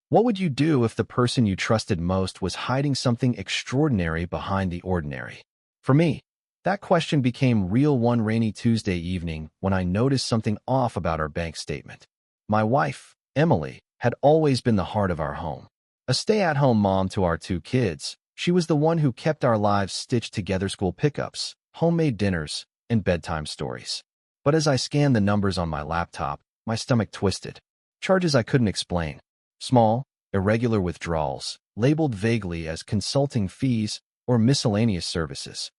What would you do if the person you trusted most was hiding something extraordinary behind the ordinary? For me, that question became real one rainy Tuesday evening when I noticed something off about our bank statement. My wife, Emily, had always been the heart of our home. A stay-at-home mom to our two kids, she was the one who kept our lives stitched together: school pickups, homemade dinners, and bedtime stories. But as I scanned the numbers on my laptop, my stomach twisted. Charges I couldn't explain. Small, irregular withdrawals, labeled vaguely as consulting fees or miscellaneous services.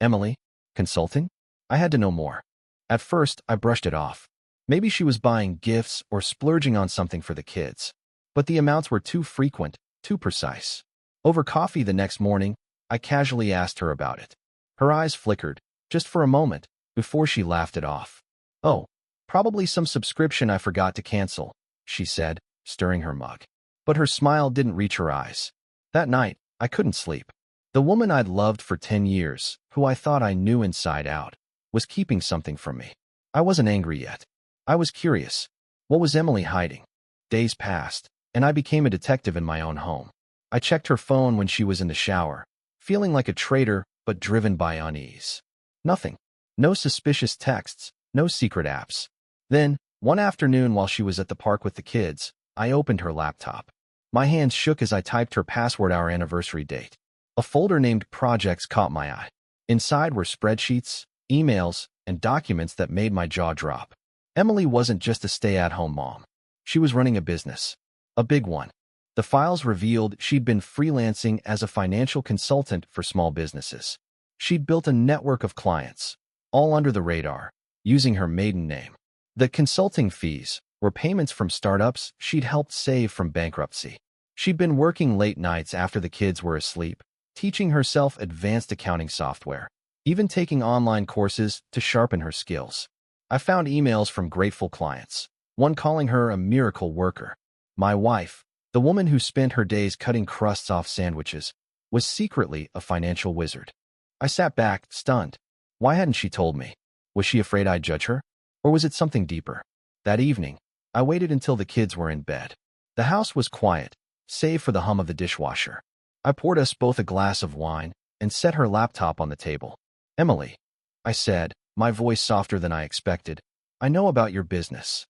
Emily? Consulting? I had to know more. At first, I brushed it off. Maybe she was buying gifts or splurging on something for the kids. But the amounts were too frequent, too precise. Over coffee the next morning, I casually asked her about it. Her eyes flickered, just for a moment, before she laughed it off. "Oh, probably some subscription I forgot to cancel," she said, stirring her mug. But her smile didn't reach her eyes. That night, I couldn't sleep. The woman I'd loved for 10 years, who I thought I knew inside out, was keeping something from me. I wasn't angry yet. I was curious. What was Emily hiding? Days passed, and I became a detective in my own home. I checked her phone when she was in the shower, feeling like a traitor but driven by unease. Nothing. No suspicious texts, no secret apps. Then, one afternoon while she was at the park with the kids, I opened her laptop. My hands shook as I typed her password, our anniversary date. A folder named Projects caught my eye. Inside were spreadsheets, emails, and documents that made my jaw drop. Emily wasn't just a stay-at-home mom. She was running a business. A big one. The files revealed she'd been freelancing as a financial consultant for small businesses. She'd built a network of clients, all under the radar, using her maiden name. The consulting fees were payments from startups she'd helped save from bankruptcy. She'd been working late nights after the kids were asleep, teaching herself advanced accounting software, even taking online courses to sharpen her skills. I found emails from grateful clients, one calling her a miracle worker. My wife, the woman who spent her days cutting crusts off sandwiches, was secretly a financial wizard. I sat back, stunned. Why hadn't she told me? Was she afraid I'd judge her? Or was it something deeper? That evening, I waited until the kids were in bed. The house was quiet, save for the hum of the dishwasher. I poured us both a glass of wine and set her laptop on the table. "Emily," I said, my voice softer than I expected, "I know about your business."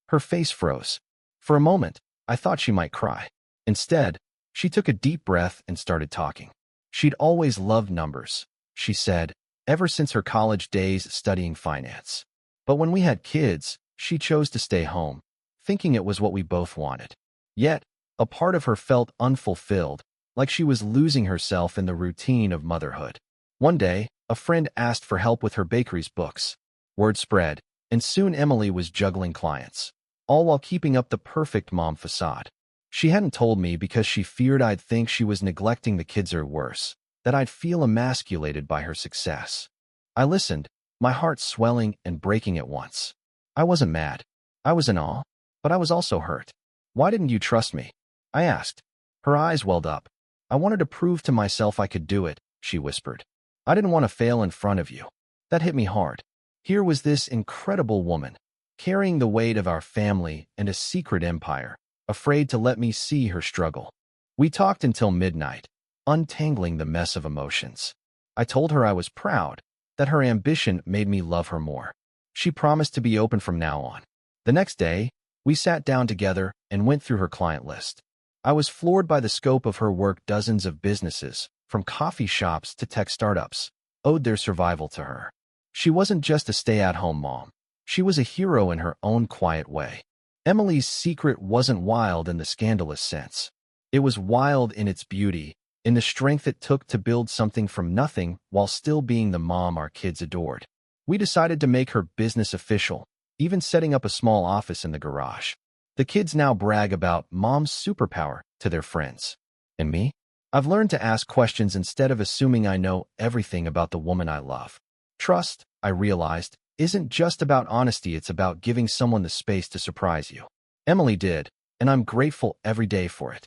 Her face froze. For a moment, I thought she might cry. Instead, she took a deep breath and started talking. She'd always loved numbers, she said, ever since her college days studying finance. But when we had kids, she chose to stay home, thinking it was what we both wanted. Yet, a part of her felt unfulfilled, like she was losing herself in the routine of motherhood. One day, a friend asked for help with her bakery's books. Word spread, and soon Emily was juggling clients, all while keeping up the perfect mom facade. She hadn't told me because she feared I'd think she was neglecting the kids, or worse, that I'd feel emasculated by her success. I listened, my heart swelling and breaking at once. I wasn't mad. I was in awe, but I was also hurt. "Why didn't you trust me?" I asked. Her eyes welled up. "I wanted to prove to myself I could do it," she whispered. "I didn't want to fail in front of you." That hit me hard. Here was this incredible woman, carrying the weight of our family and a secret empire, afraid to let me see her struggle. We talked until midnight, untangling the mess of emotions. I told her I was proud, that her ambition made me love her more. She promised to be open from now on. The next day, we sat down together and went through her client list. I was floored by the scope of her work. Dozens of businesses, from coffee shops to tech startups, owed their survival to her. She wasn't just a stay-at-home mom. She was a hero in her own quiet way. Emily's secret wasn't wild in the scandalous sense. It was wild in its beauty, in the strength it took to build something from nothing while still being the mom our kids adored. We decided to make her business official, even setting up a small office in the garage. The kids now brag about Mom's superpower to their friends. And me? I've learned to ask questions instead of assuming I know everything about the woman I love. Trust, I realized, isn't just about honesty, it's about giving someone the space to surprise you. Emily did, and I'm grateful every day for it.